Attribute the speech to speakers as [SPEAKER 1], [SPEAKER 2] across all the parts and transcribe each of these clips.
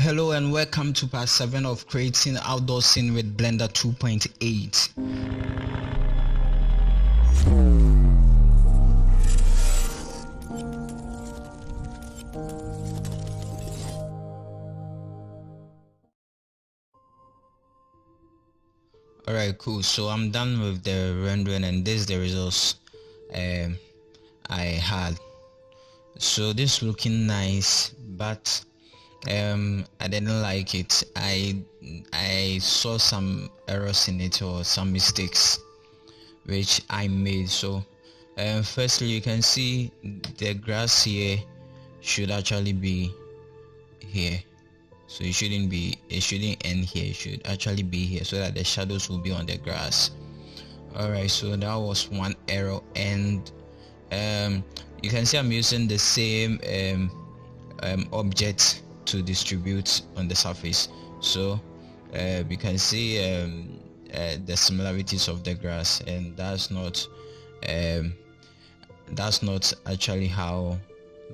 [SPEAKER 1] Hello and welcome to part 7 of creating outdoor scene with Blender 2.8. Alright, cool. So I'm done with the rendering and this is the results I had. So this looking nice, but I didn't like it. I saw some errors in it or some mistakes which I made. So firstly, you can see the grass here should actually be here, so it shouldn't end here. It should actually be here so that the shadows will be on the grass. Alright, so that was one error, and you can see I'm using the same object to distribute on the surface. So you can see the similarities of the grass, and that's not actually how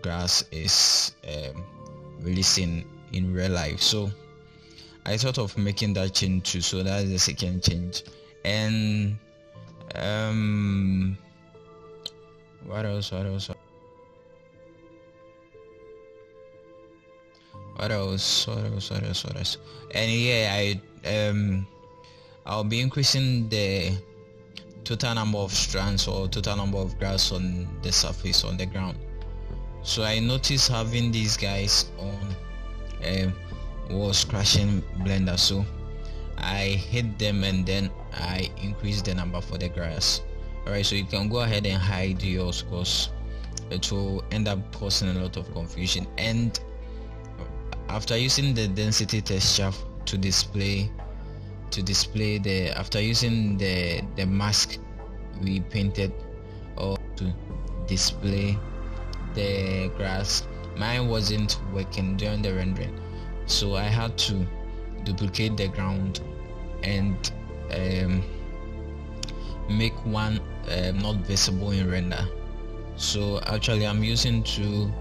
[SPEAKER 1] grass is really seen in real life. So I thought of making that change too. So that's the second change. And what else? And yeah, I'll be increasing the total number of strands or total number of grass on the surface, on the ground. So I noticed having these guys on was crashing Blender, so I hit them and then I increased the number for the grass. Alright, so you can go ahead and hide yours because it will end up causing a lot of confusion. And after using the density texture to display the, after using the mask we painted or to display the grass, mine wasn't working during the rendering, so I had to duplicate the ground and make one not visible in render. So actually I'm using two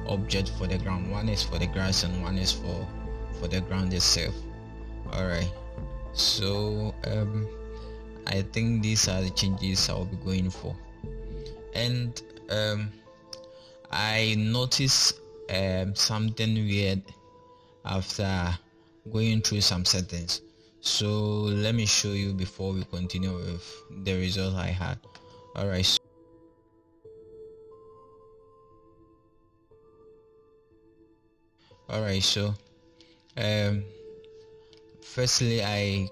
[SPEAKER 1] objects for the ground. One is for the grass and one is for the ground itself. Alright, so I think these are the changes I'll be going for. And I noticed something weird after going through some settings, so let me show you before we continue with the result I had. Alright, so firstly I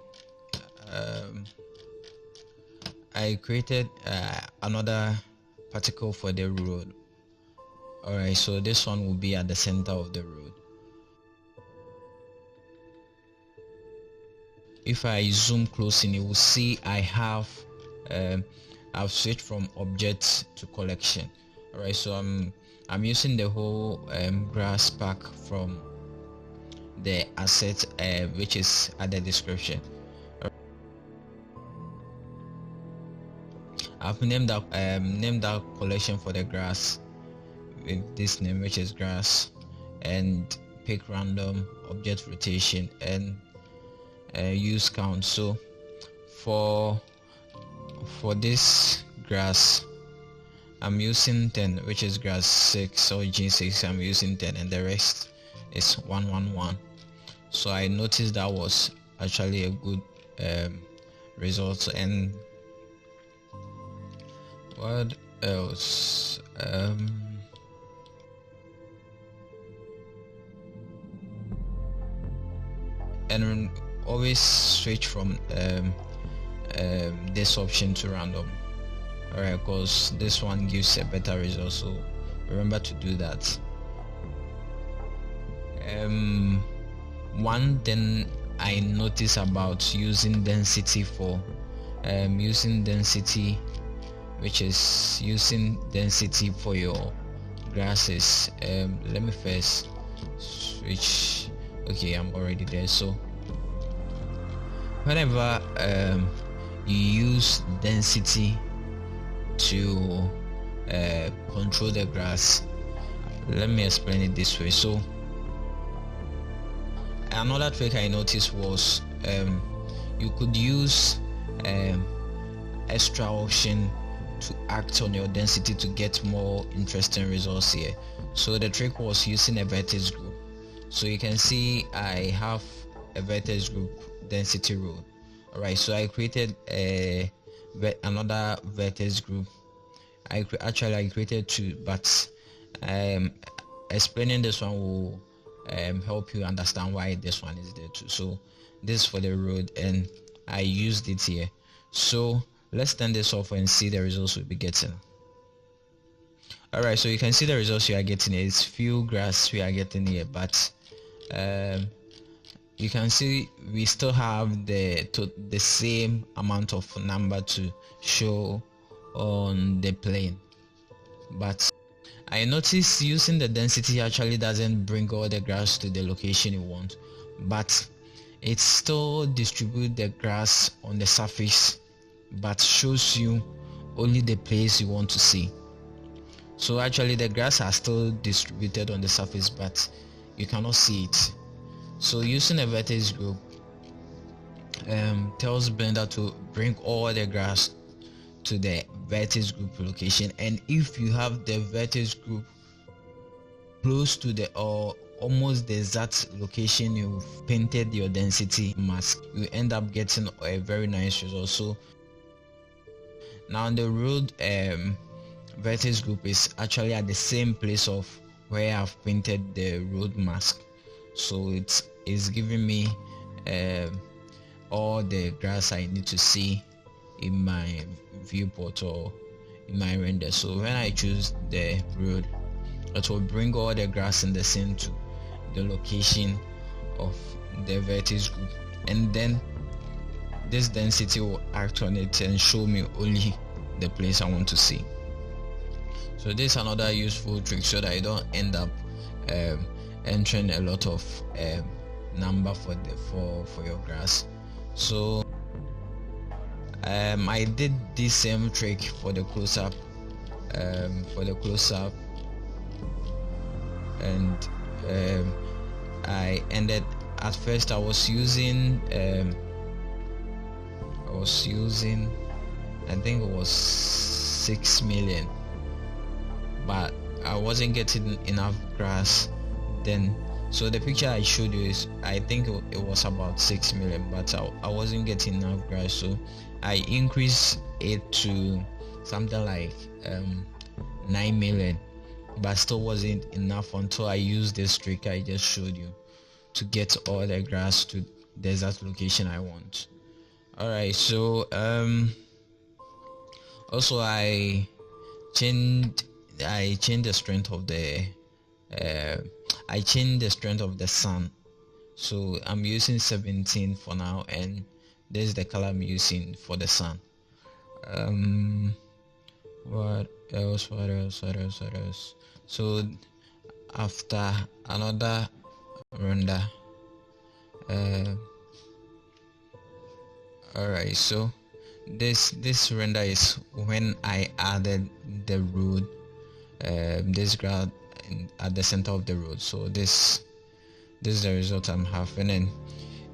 [SPEAKER 1] created another particle for the road. Alright, so this one will be at the center of the road. If I zoom close in, you will see I have I've switched from object to collection. Alright, so I'm using the whole grass pack from the asset which is at the description. I've named that collection for the grass with this name, which is grass, and pick random, object rotation, and use count. So for this grass I'm using 10, which is grass 6 or G6. I'm using 10 and the rest is 111. So I noticed that was actually a good result. And what else? And always switch from this option to random. Alright, because this one gives a better result, so remember to do that. One thing I noticed about using density for which is using density for your grasses. Let me first switch. Okay, I'm already there. So whenever you use density to control the grass, let me explain it this way. So another trick I noticed was you could use um, extra option to act on your density to get more interesting results here. So the trick was using a vertex group. So you can see I have a vertex group density rule. Alright, so I created another vertex group. I created two, but explaining this one will help you understand why this one is there too. So this is for the road, and I used it here. So let's turn this off and see the results we'll be getting. Alright, so you can see the results you are getting. It's few grass we are getting here, but you can see we still have the same amount of number to show on the plane. But I noticed using the density actually doesn't bring all the grass to the location you want, but it still distributes the grass on the surface but shows you only the place you want to see. So actually the grass are still distributed on the surface, but you cannot see it. So using a vertex group tells Blender to bring all the grass to the vertex group location, and if you have the vertex group close to the or almost the exact location you've painted your density mask, you end up getting a very nice result. So now the road vertex group is actually at the same place of where I've painted the road mask, so it's giving me all the grass I need to see in my viewport or in my render. So when I choose the road, it will bring all the grass in the scene to the location of the vertex group, and then this density will act on it and show me only the place I want to see. So this is another useful trick so that I don't end up entering a lot of number for your grass. So I did this same trick for the close-up and I ended at first I was using I think it was 6 million, but I wasn't getting enough grass then. So the picture I showed you is, I think it was about 6 million, but I wasn't getting enough grass, so I increased it to something like 9 million, but still wasn't enough until I used this trick I just showed you to get all the grass to the exact location I want. Alright, so also I changed the strength of the sun. So I'm using 17 for now, and this is the color I'm using for the sun. What else? So after another render, alright, so this render is when I added the road, this ground at the center of the road. So this is the result I'm having, and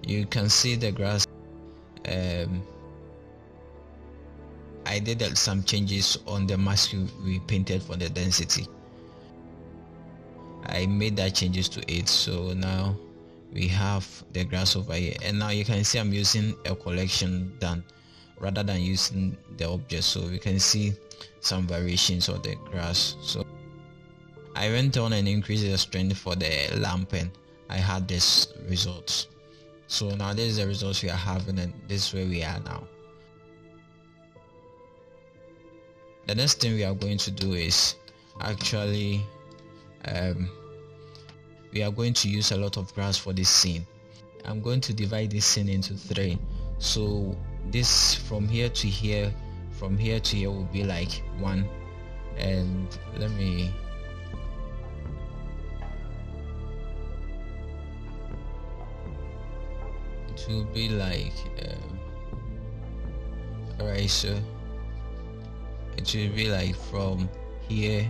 [SPEAKER 1] you can see the grass. I did some changes on the mask we painted for the density. I made that changes to 8, so now we have the grass over here, and now you can see I'm using a collection rather than using the object, so we can see some variations of the grass. So I went on and increased the strength for the lamp, and I had this results. So now this is the results we are having, and this is where we are now. The next thing we are going to do is actually we are going to use a lot of grass for this scene. I'm going to divide this scene into 3. So this from here to here will be like 1, and let me it will be like alright, so it will be like from here.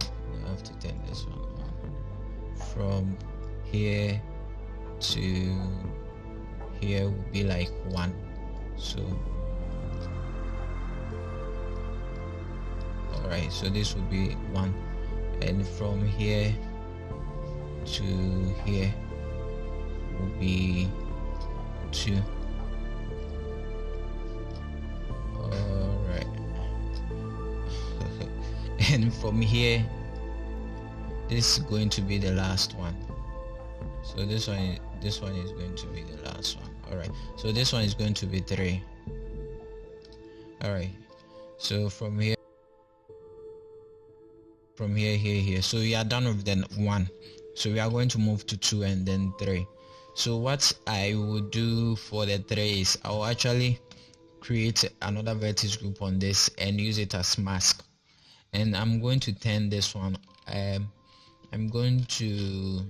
[SPEAKER 1] I have to turn this one on. From here to here will be like 1. So alright, so this will be 1, and from here to here will be 2. Alright. And from here, this is going to be the last one. So this one is going to be the last one. Alright, so this one is going to be 3. Alright, so from here, here, so we are done with the 1. So we are going to move to 2 and then 3. So what I will do for the 3 is I will actually create another vertex group on this and use it as mask, and I'm going to turn this one I'm going to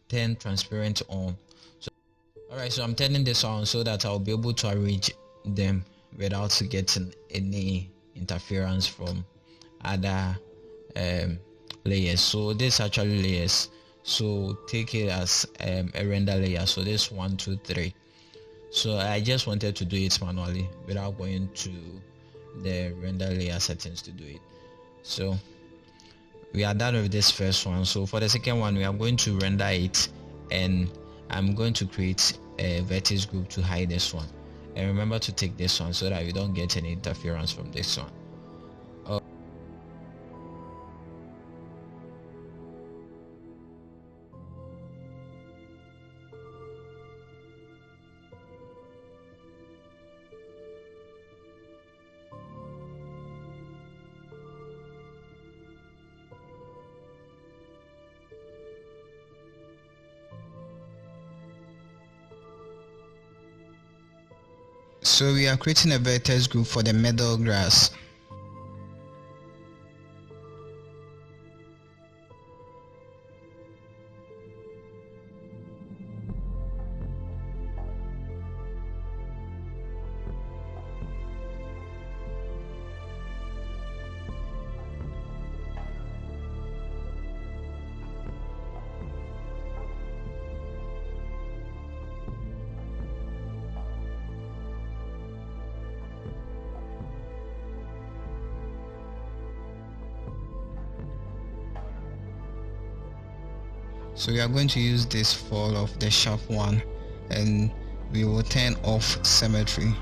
[SPEAKER 1] turn transparent on. So alright, so I'm turning this on so that I'll be able to arrange them without getting any interference from other layers. So this actually layers, so take it as a render layer. So this 1, 2, 3. So I just wanted to do it manually without going to the render layer settings to do it. So we are done with this first one. So for the second one, we are going to render it, and I'm going to create a vertex group to hide this one. And remember to take this one so that we don't get any interference from this one. So we are creating a vertex group for the middle grass. So we are going to use this fall of the sharp one, and we will turn off symmetry.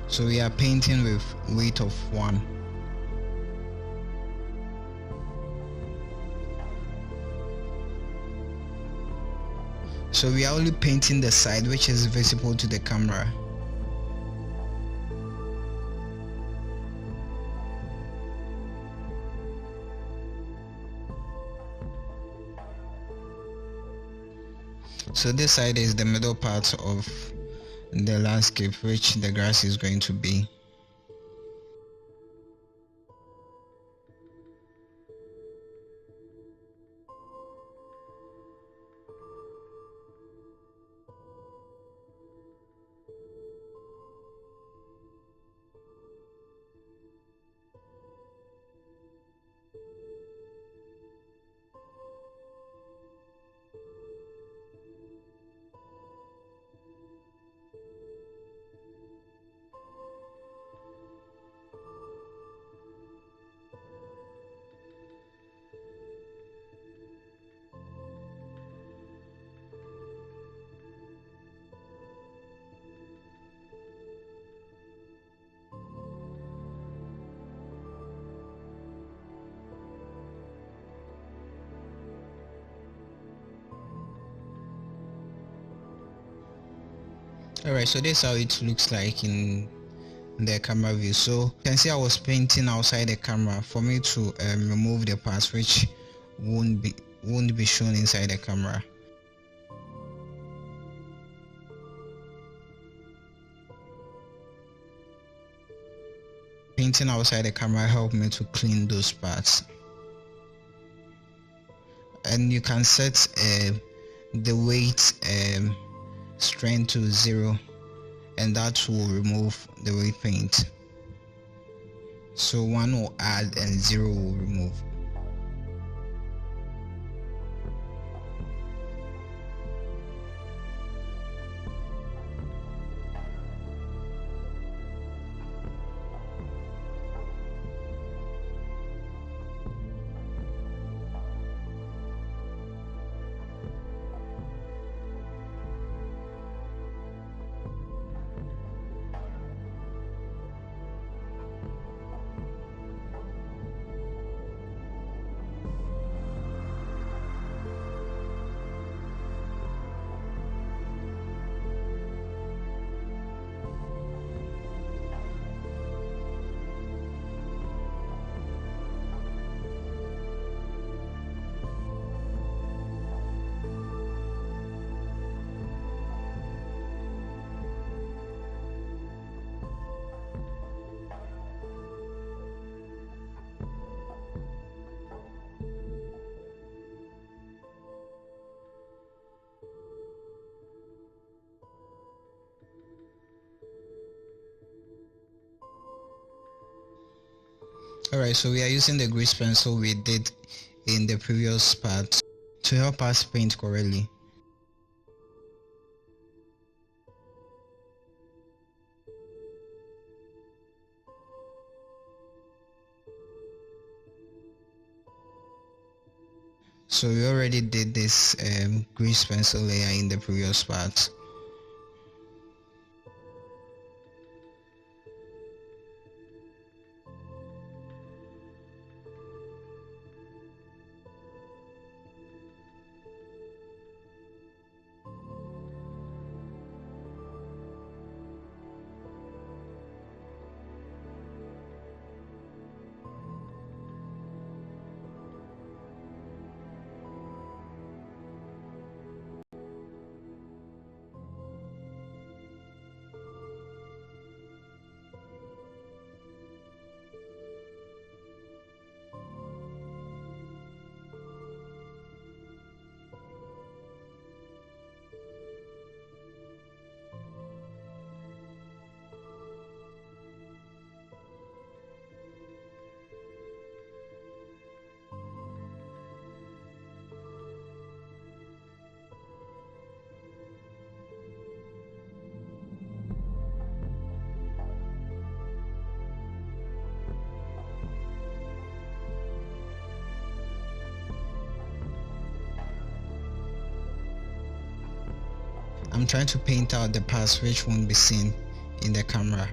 [SPEAKER 1] So we are painting with weight of 1. So we are only painting the side which is visible to the camera. So this side is the middle part of the landscape which the grass is going to be. Alright, so this is how it looks like in the camera view. So you can see I was painting outside the camera for me to remove the parts which won't be shown inside the camera. Painting outside the camera helped me to clean those parts. And you can set the weight strength to 0, and that will remove the weight paint. So 1 will add and 0 will remove. Alright, so we are using the grease pencil we did in the previous part to help us paint correctly. So we already did this grease pencil layer in the previous part. I'm trying to paint out the parts which won't be seen in the camera.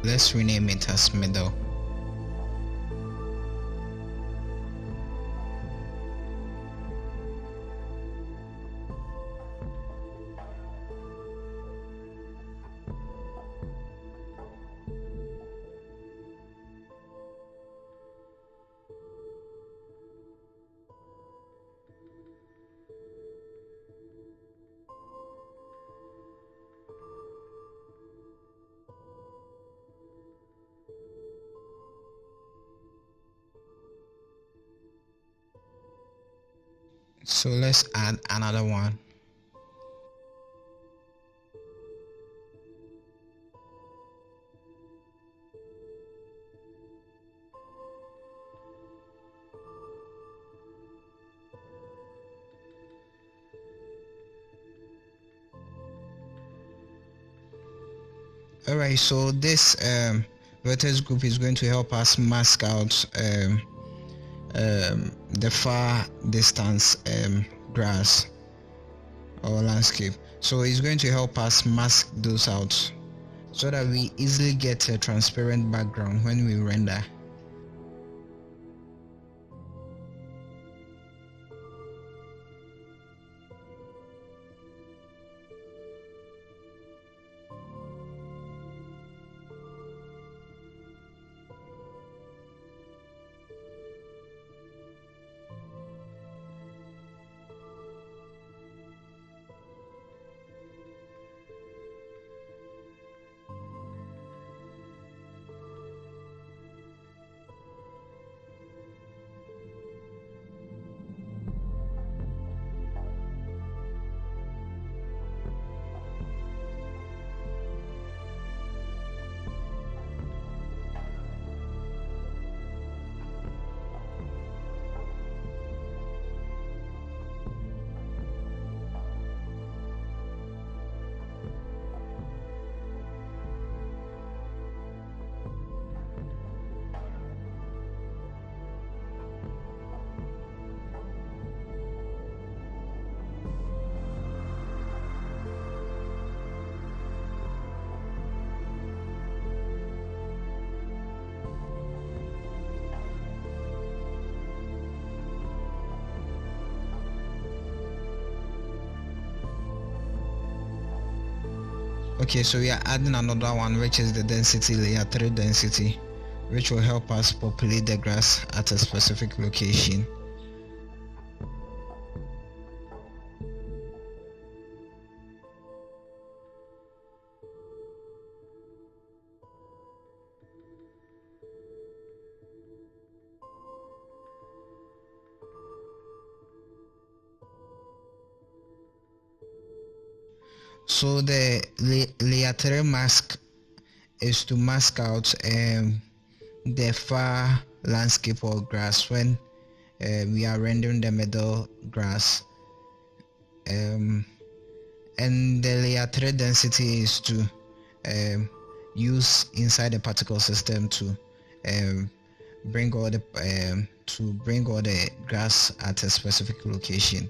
[SPEAKER 1] Let's rename it as middle. So let's add another one. Alright, so this vertex group is going to help us mask out the far distance grass or landscape. So it's going to help us mask those out so that we easily get a transparent background when we render. Okay, so we are adding another one, which is the density layer 3 density. which will help us populate the grass at a specific location. So the layer 3 mask is to mask out the far landscape or grass when we are rendering the middle grass, and the layer 3 density is to use inside the particle system to um, bring all the grass at a specific location.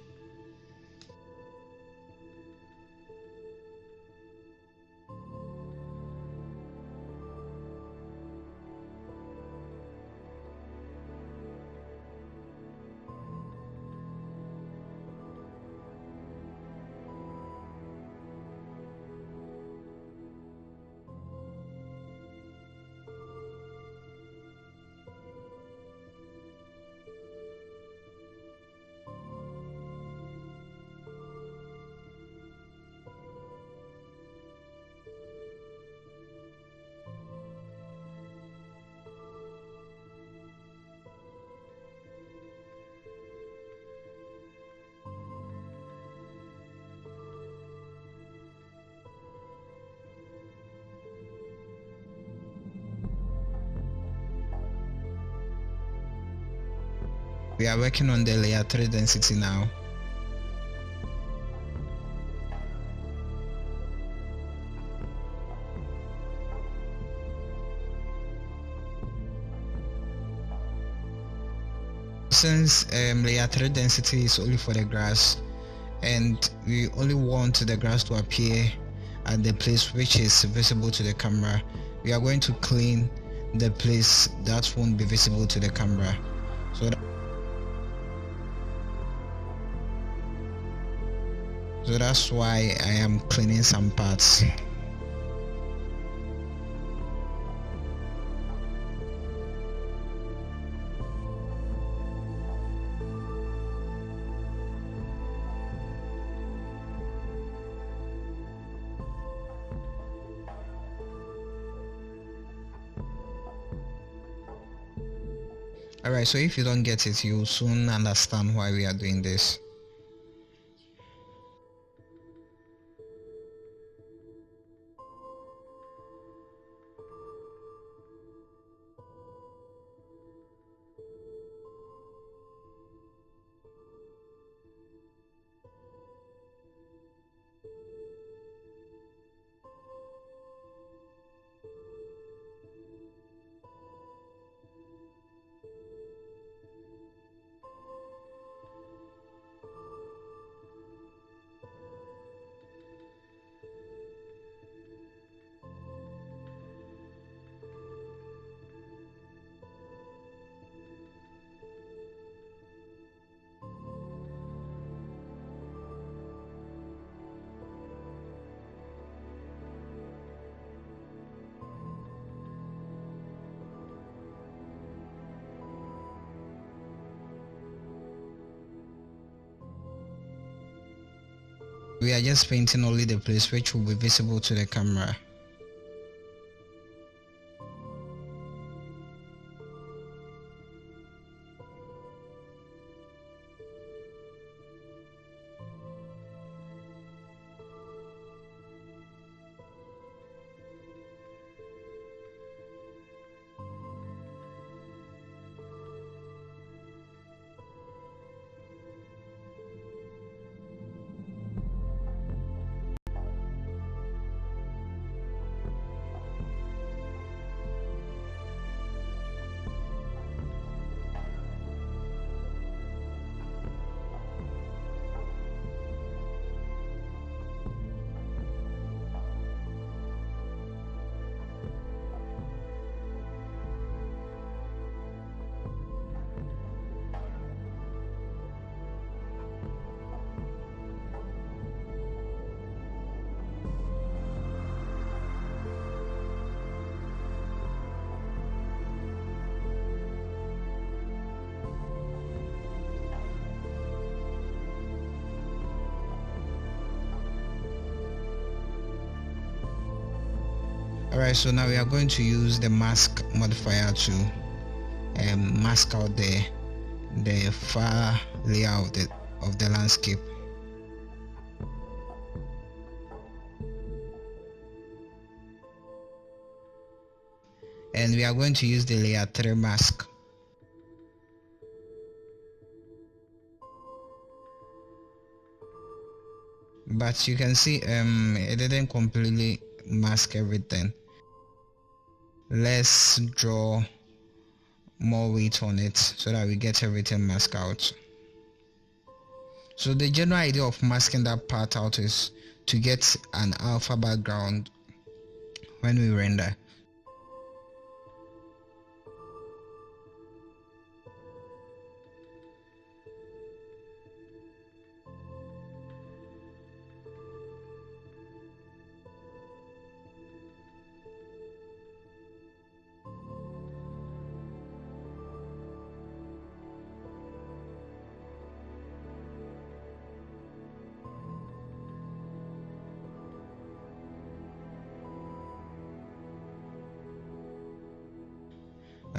[SPEAKER 1] We are working on the layer 3 density now. Since layer 3 density is only for the grass, and we only want the grass to appear at the place which is visible to the camera, we are going to clean the place that won't be visible to the camera. So that's why I am cleaning some parts. Alright, so if you don't get it, you'll soon understand why we are doing this. We are just painting only the place which will be visible to the camera. Alright, so now we are going to use the mask modifier to mask out the far layout of the landscape. And we are going to use the layer 3 mask. But you can see it didn't completely mask everything. Let's draw more weight on it so that we get everything masked out. So the general idea of masking that part out is to get an alpha background when we render.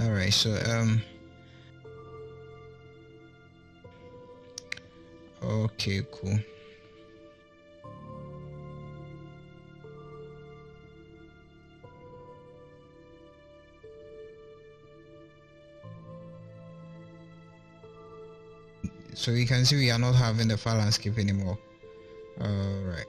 [SPEAKER 1] Alright, so okay, cool. So you can see we are not having the file landscape anymore. Alright.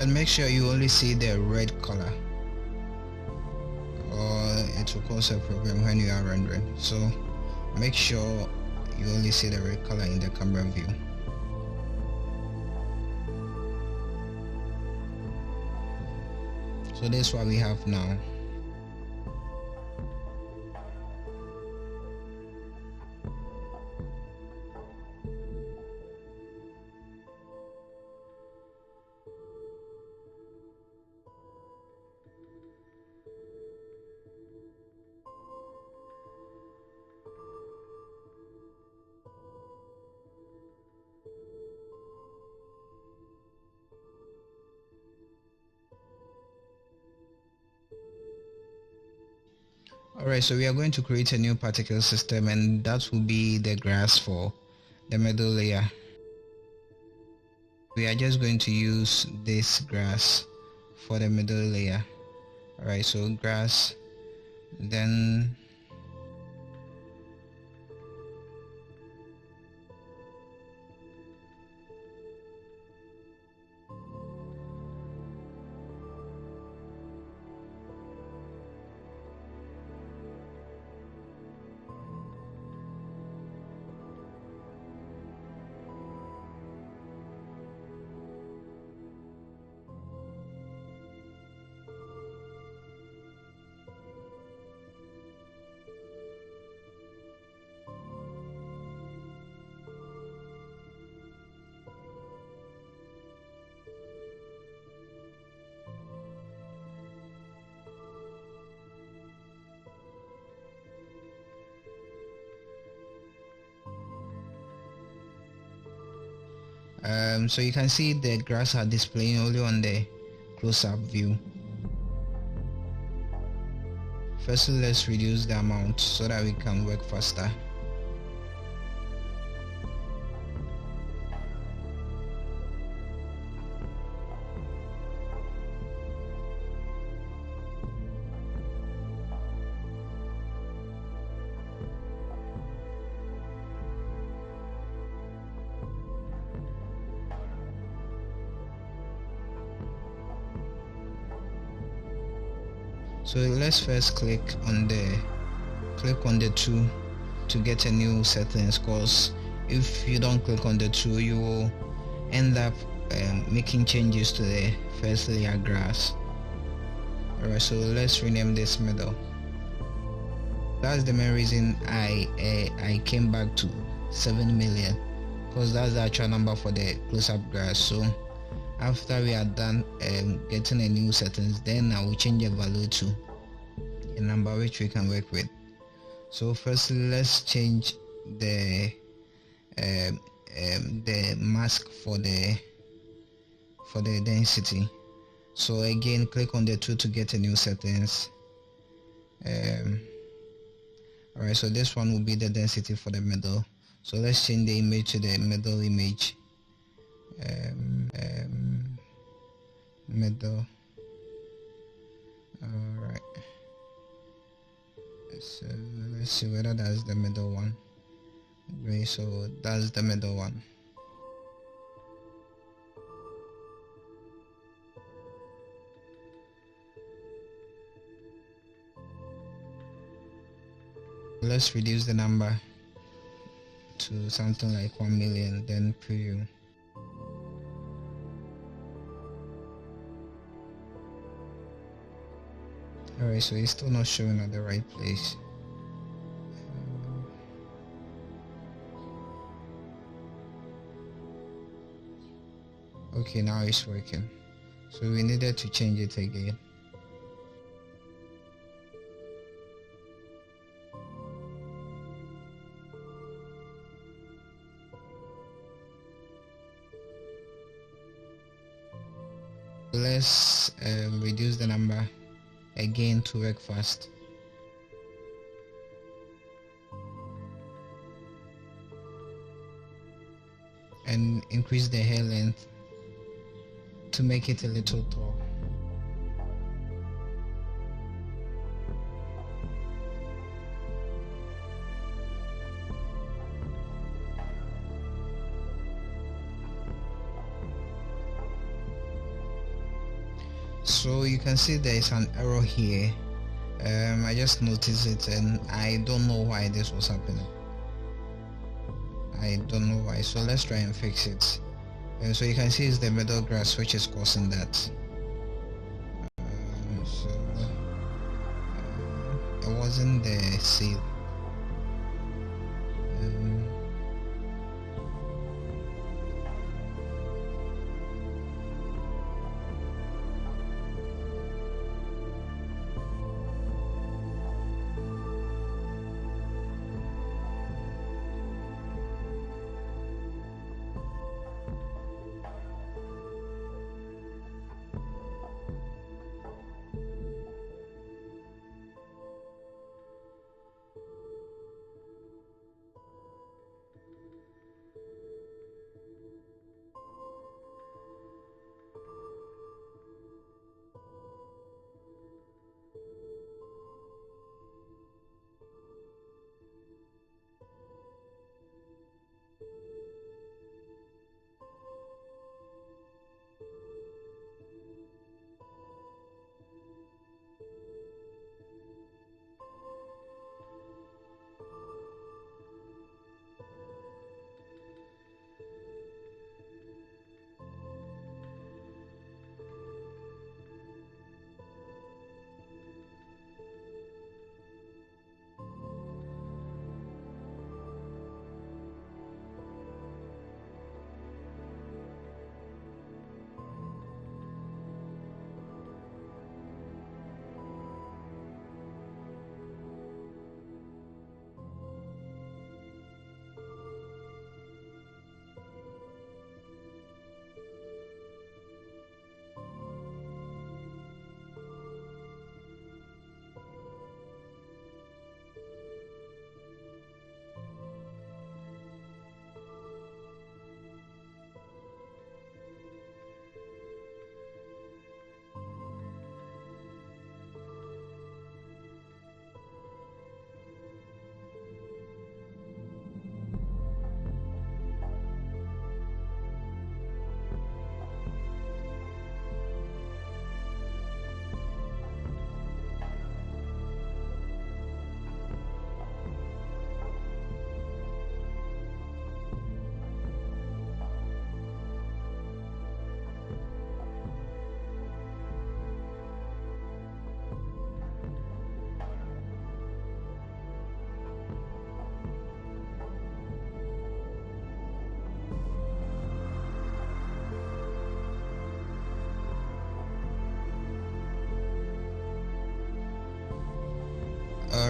[SPEAKER 1] And make sure you only see the red color, or it will cause a problem when you are rendering. So make sure you only see the red color in the camera view. So this is what we have now. Alright, so we are going to create a new particle system, and that will be the grass for the middle layer. We are just going to use this grass for the middle layer. Alright, so grass, then so you can see the grass are displaying only on the close-up view. Firstly, let's reduce the amount so that we can work faster. So let's first click on the two to get a new settings, because if you don't click on the two, you will end up making changes to the first layer grass. Alright, so let's rename this middle. That's the main reason I came back to 7 million, because that's the actual number for the close-up grass. So after we are done getting a new settings, then I will change the value to a number which we can work with. So first, let's change the mask for the density. So again, click on the two to get a new settings. Alright, so this one will be the density for the middle. So let's change the image to the middle image. Middle. Alright, so let's see whether that's the middle one. Great, so that's the middle one. Let's reduce the number to something like 1 million, then preview. Alright, so it's still not showing at the right place. Okay, now it's working. So we needed to change it again. Let's reduce the number again to work fast. And increase the hair length to make it a little tall. So you can see there is an error here. I just noticed it and I don't know why this was happening. I don't know why. So let's try and fix it. So you can see it's the middle grass which is causing that. It wasn't the seal.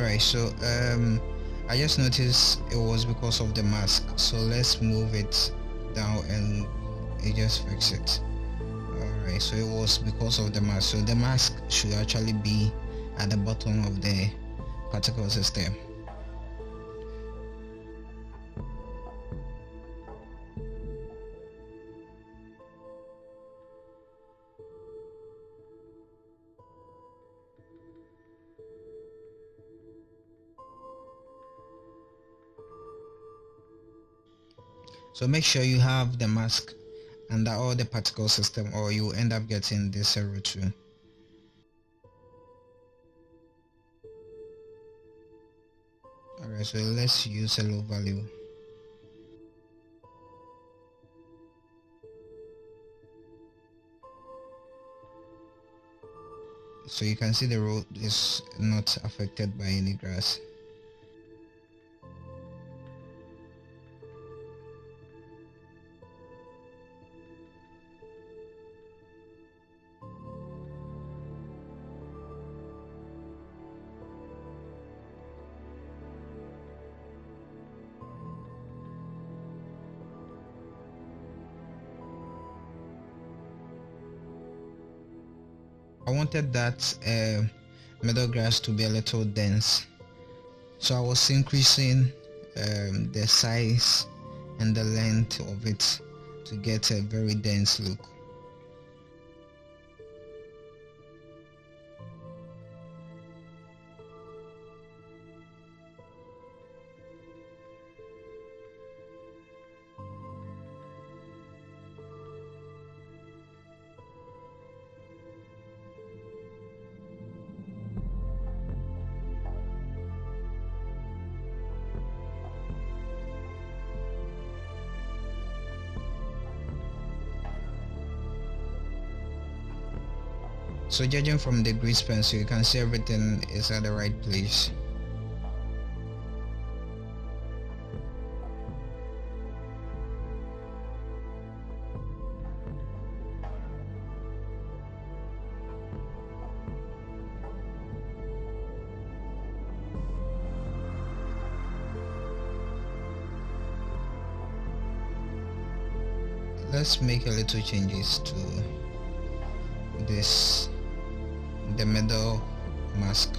[SPEAKER 1] Alright, so I just noticed it was because of the mask, so let's move it down and it just fix it. Alright, so it was because of the mask, so the mask should actually be at the bottom of the particle system. So make sure you have the mask under all the particle system, or you end up getting this error too. Alright, so let's use a low value. So you can see the road is not affected by any grass. I wanted that middle grass to be a little dense, so I was increasing the size and the length of it to get a very dense look. So judging from the grease pencil, you can see everything is at the right place. Let's make a little changes to this. The middle mask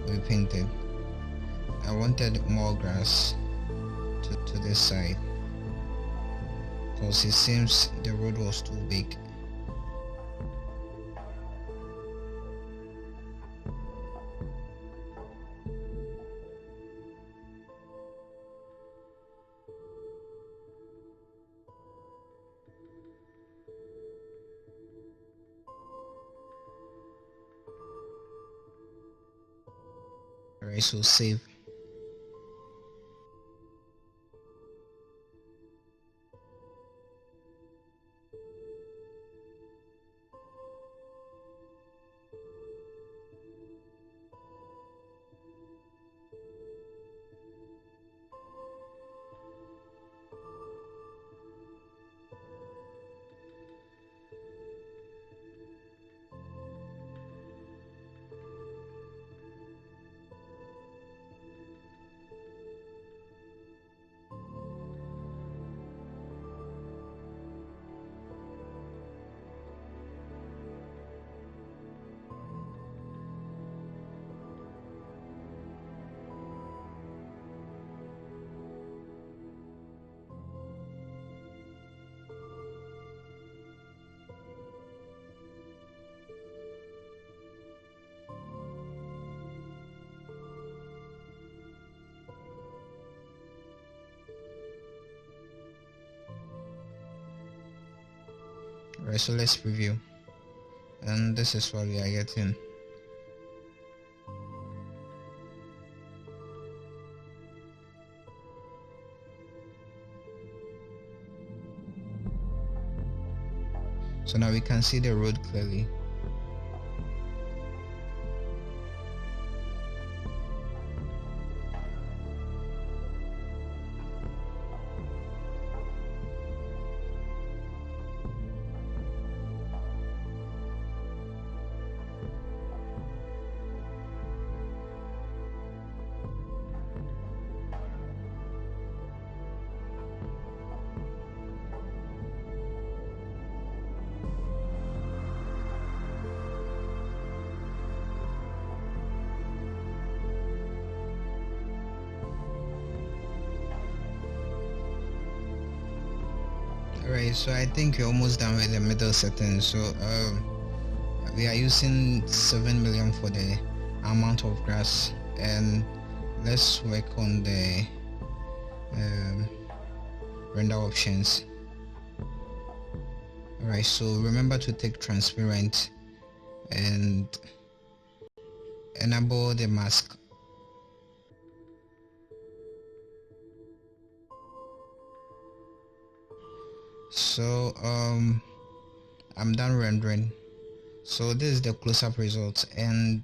[SPEAKER 1] we painted, I wanted more grass to this side because it seems the road was too big. Alright, so save. Alright, so let's preview, and this is what we are getting. So now we can see the road clearly. Alright, so I think we're almost done with the middle setting. So we are using 7 million for the amount of grass, and let's work on the render options. Alright, so remember to take transparent and enable the mask. So I'm done rendering. So this is the close-up result and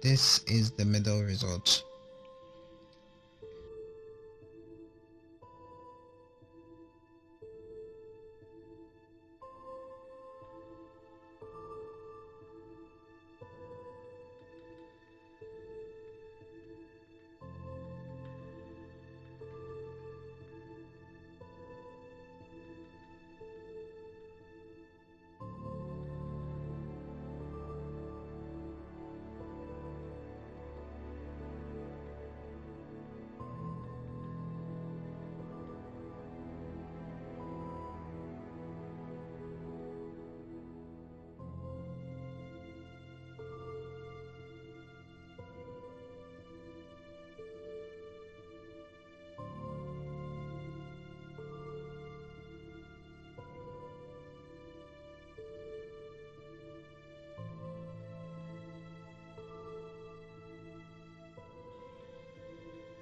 [SPEAKER 1] this is the middle result.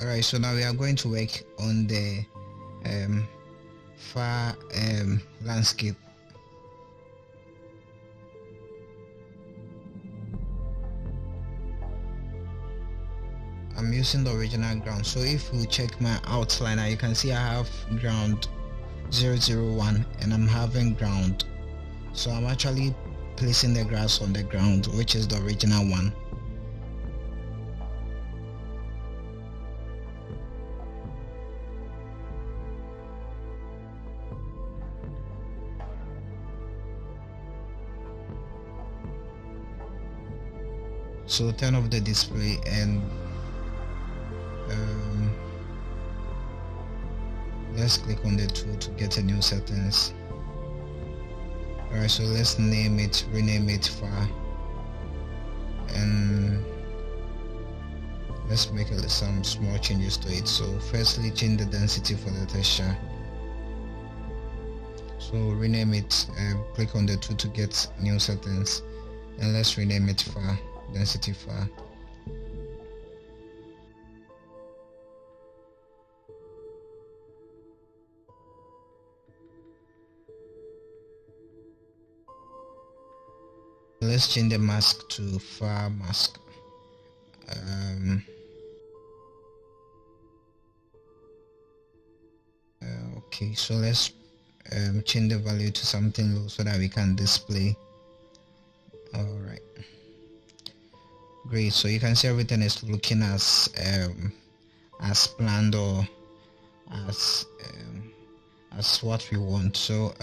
[SPEAKER 1] Alright, so now we are going to work on the far landscape. I'm using the original ground, so if you check my outliner, you can see I have ground 001 and I'm having ground, so I'm actually placing the grass on the ground, which is the original one. So turn off the display and let's click on the tool to get a new settings. Alright, so let's rename it far, and let's make some small changes to it. So firstly, change the density for the texture. So rename it, click on the tool to get new settings, and let's rename it far, density far. Let's change the mask to far mask. Okay, so let's change the value to something low so that we can display. Alright, great. So you can see everything is looking as planned, or as what we want. So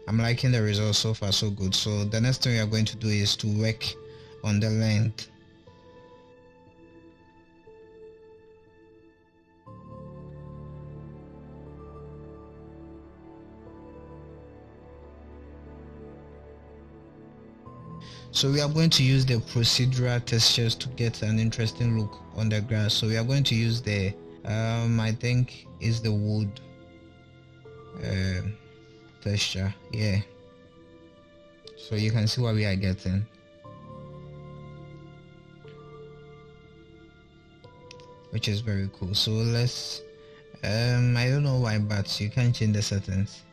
[SPEAKER 1] I'm liking the results so far, so good. So the next thing we are going to do is to work on the length. So we are going to use the procedural textures to get an interesting look on the grass. So we are going to use the I think is the wood texture, yeah. So you can see what we are getting, which is very cool. So let's I don't know why, but you can change the settings.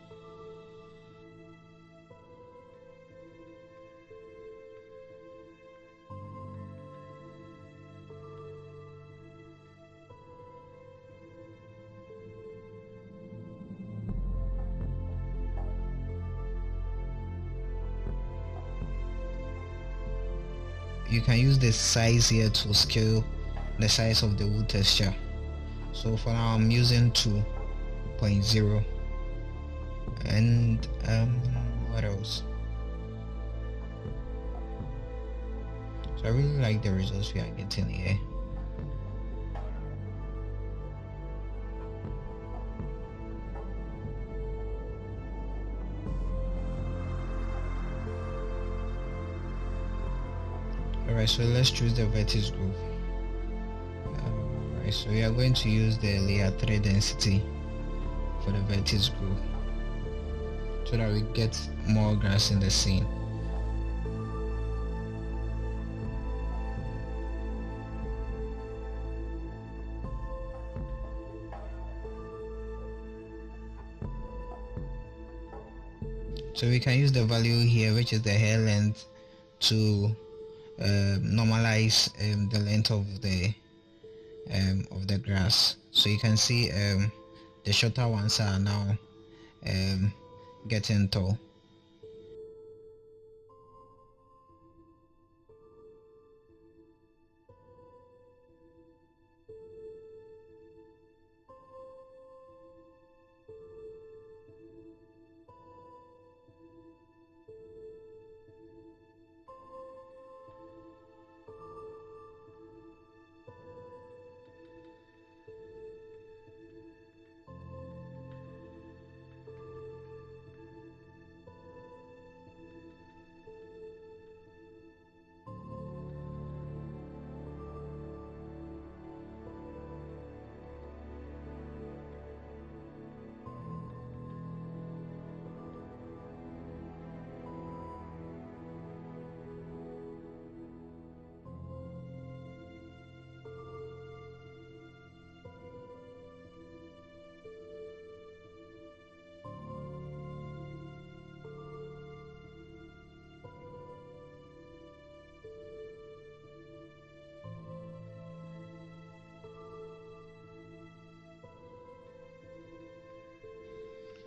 [SPEAKER 1] You can use the size here to scale the size of the wood texture. So for now I'm using 2.0, and what else? So I really like the results we are getting here. Alright, so let's choose the vertex group. Alright, so we are going to use the layer 3 density for the vertex group so that we get more grass in the scene. So we can use the value here, which is the hair length, to normalize the length of the grass. So you can see the shorter ones are now getting tall.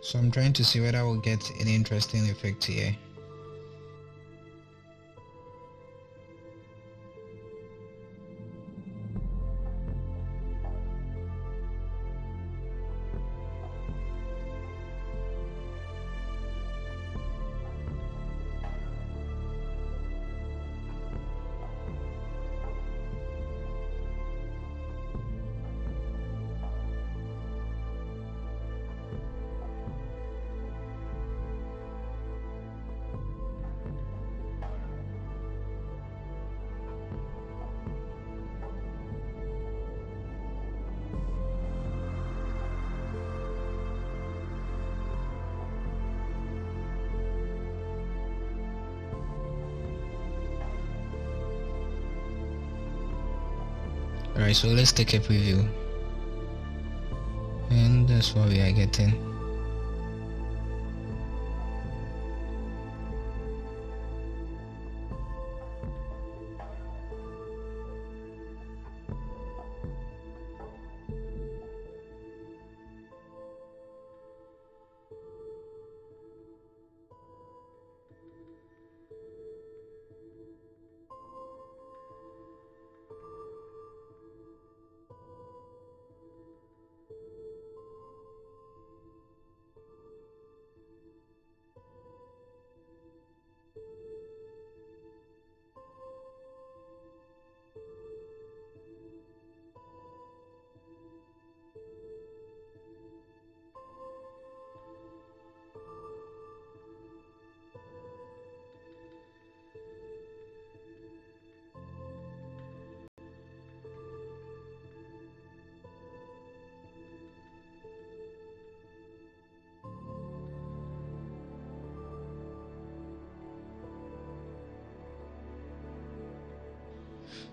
[SPEAKER 1] So I'm trying to see whether I will get an interesting effect here. Alright, so let's take a preview, and that's what we are getting.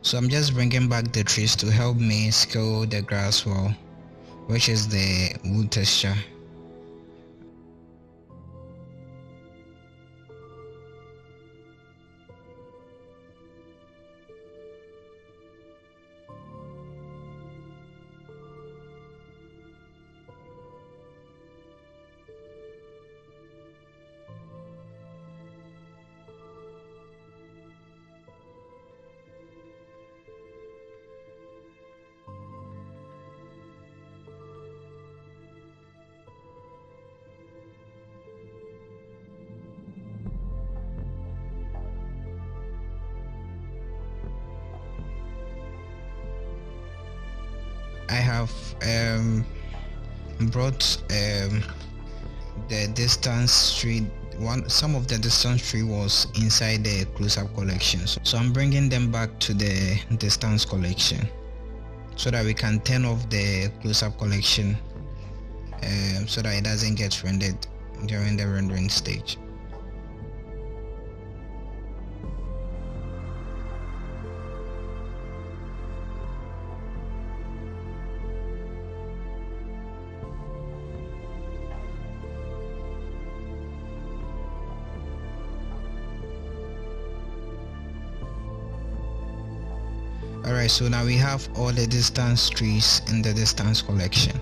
[SPEAKER 1] So I'm just bringing back the trees to help me scale the grass well, which is the wood texture. I have brought the distance tree some of the distance tree was inside the close-up collection, so I'm bringing them back to the distance collection so that we can turn off the close-up collection so that it doesn't get rendered during the rendering stage. Alright, so now we have all the distance trees in the distance collection.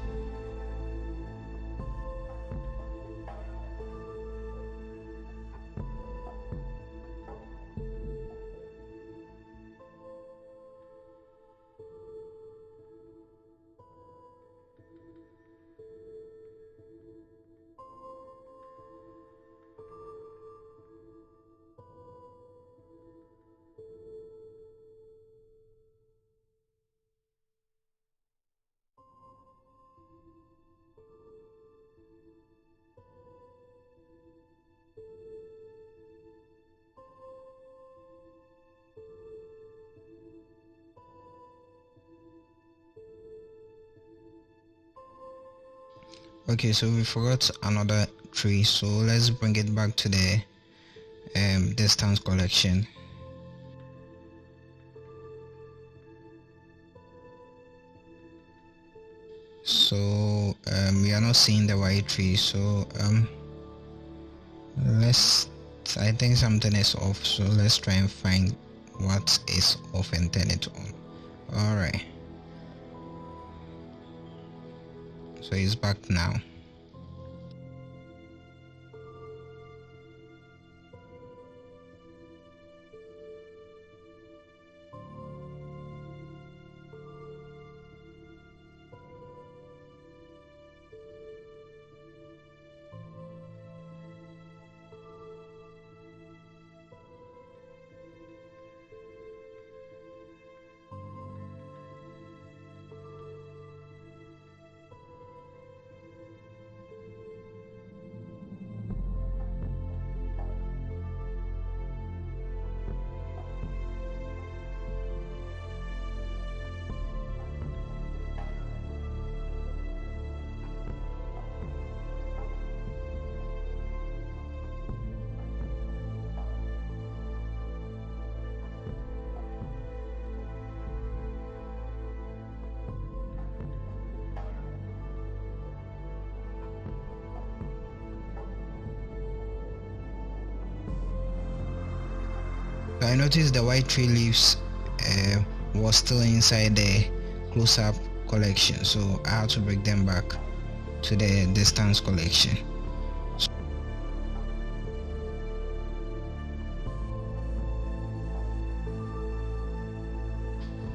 [SPEAKER 1] Okay, so we forgot another tree, so let's bring it back to the distance collection. So we are not seeing the white tree, so I think something is off, so let's try and find what is off and turn it on. Alright, so it's back now. I noticed the white tree leaves was still inside the close-up collection, so I had to bring them back to the distance collection.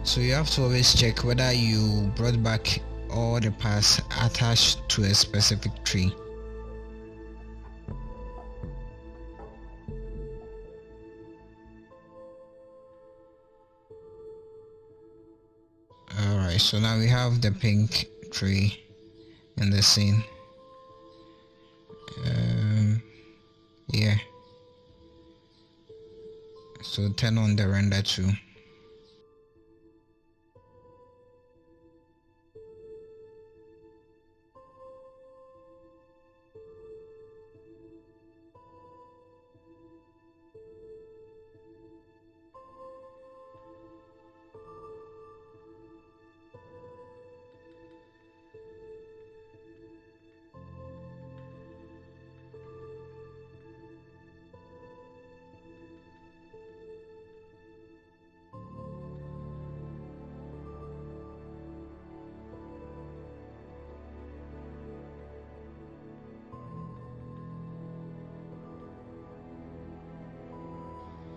[SPEAKER 1] So you have to always check whether you brought back all the paths attached to a specific tree. Alright, so now we have the pink tree in the scene. Yeah, so turn on the render too.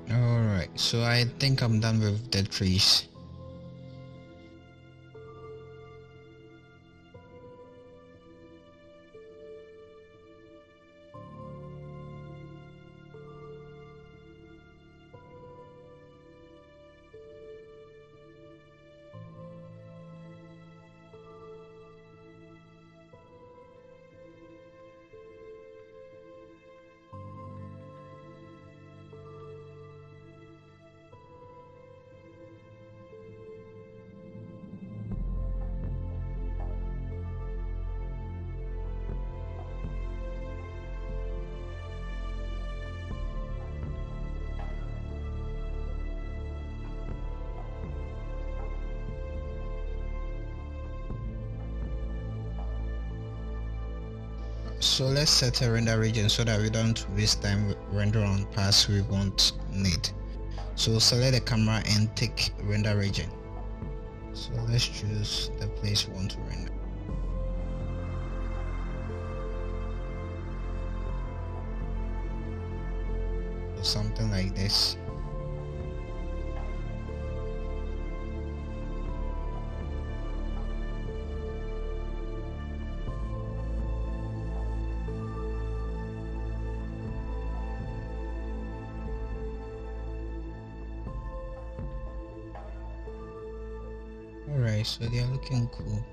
[SPEAKER 1] Alright, so I think I'm done with the trees. So let's set a render region so that we don't waste time rendering on paths we won't need. So select the camera and take render region. So let's choose the place we want to render. So something like this. Alright, so they are looking cool.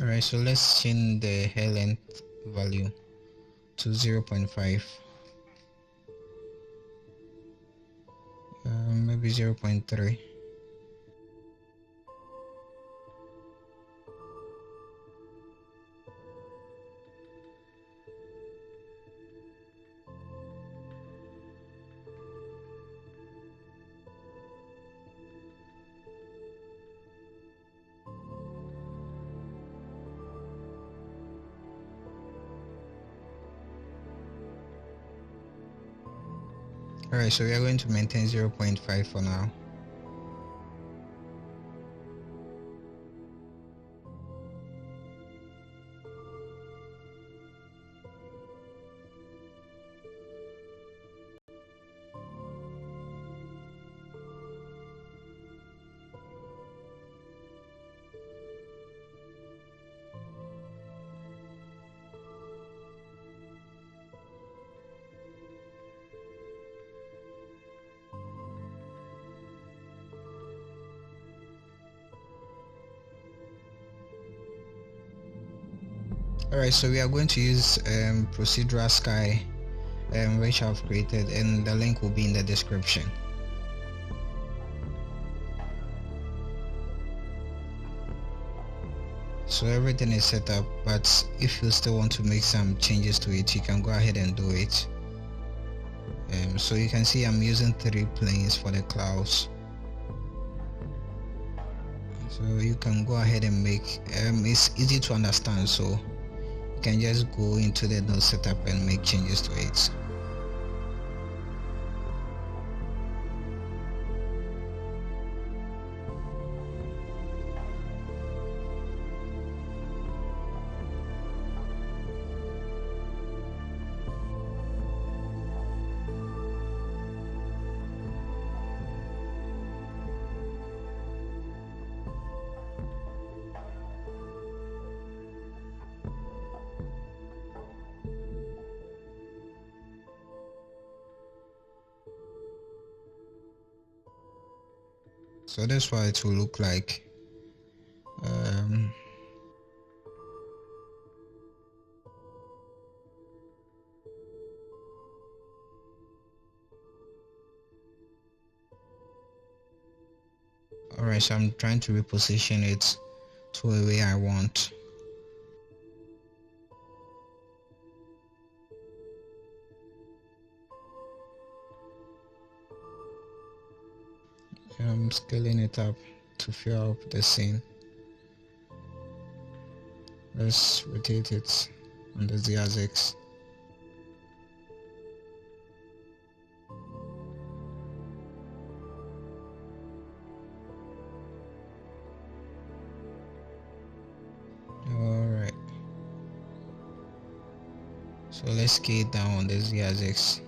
[SPEAKER 1] Alright, so let's change the hair length value to 0.5. Maybe 0.3. Alright, so we are going to maintain 0.5 for now. Alright, so we are going to use procedural sky which I've created, and the link will be in the description. So everything is set up, but if you still want to make some changes to it, you can go ahead and do it. So you can see I'm using 3 planes for the clouds. So you can go ahead and make it's easy to understand, so you can just go into the node setup and make changes to it. So that's what it will look like. Alright, so I'm trying to reposition it to a way I want. I'm scaling it up to fill up the scene. Let's rotate it on the z-axis. Alright, so let's scale down on the z-axis.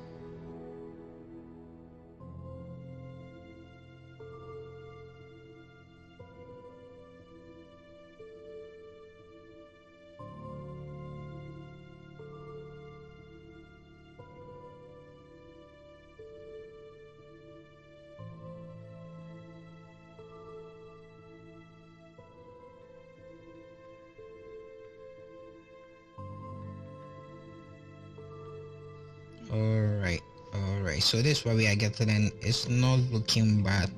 [SPEAKER 1] Alright, so this is what we are getting, and it's not looking bad.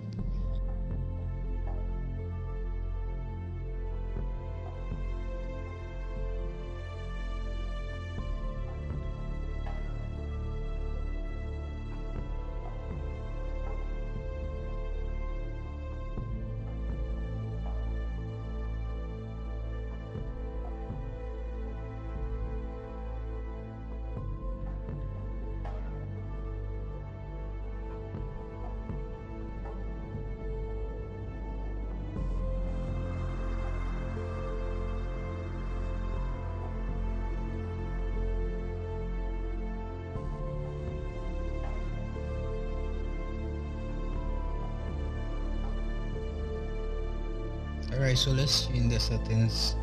[SPEAKER 1] Alright, so let's change the settings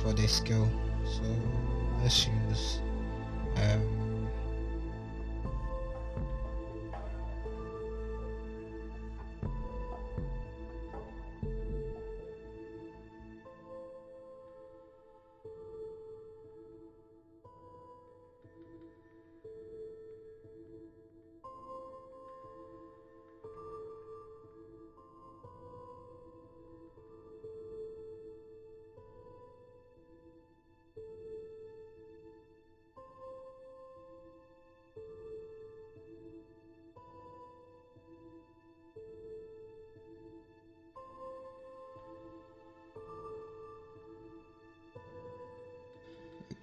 [SPEAKER 1] for the scale. So let's use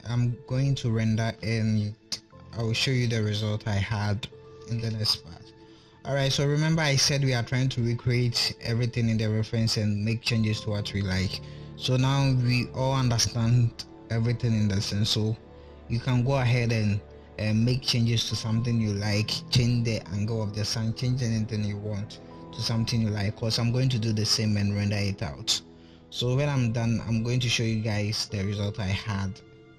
[SPEAKER 1] I'm going to render and I will show you the result I had in the next part. Alright, so remember I said we are trying to recreate everything in the reference and make changes to what we like. So now we all understand everything in the sense, so you can go ahead and make changes to something you like, change the angle of the sun, change anything you want to something you like, because I'm going to do the same and render it out. So when I'm done, I'm going to show you guys the result I had,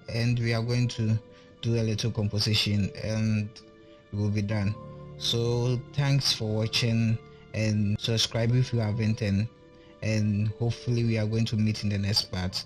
[SPEAKER 1] and we are going to do a little composition and we will be done. So thanks for watching, and subscribe if you haven't, and hopefully we are going to meet in the next part.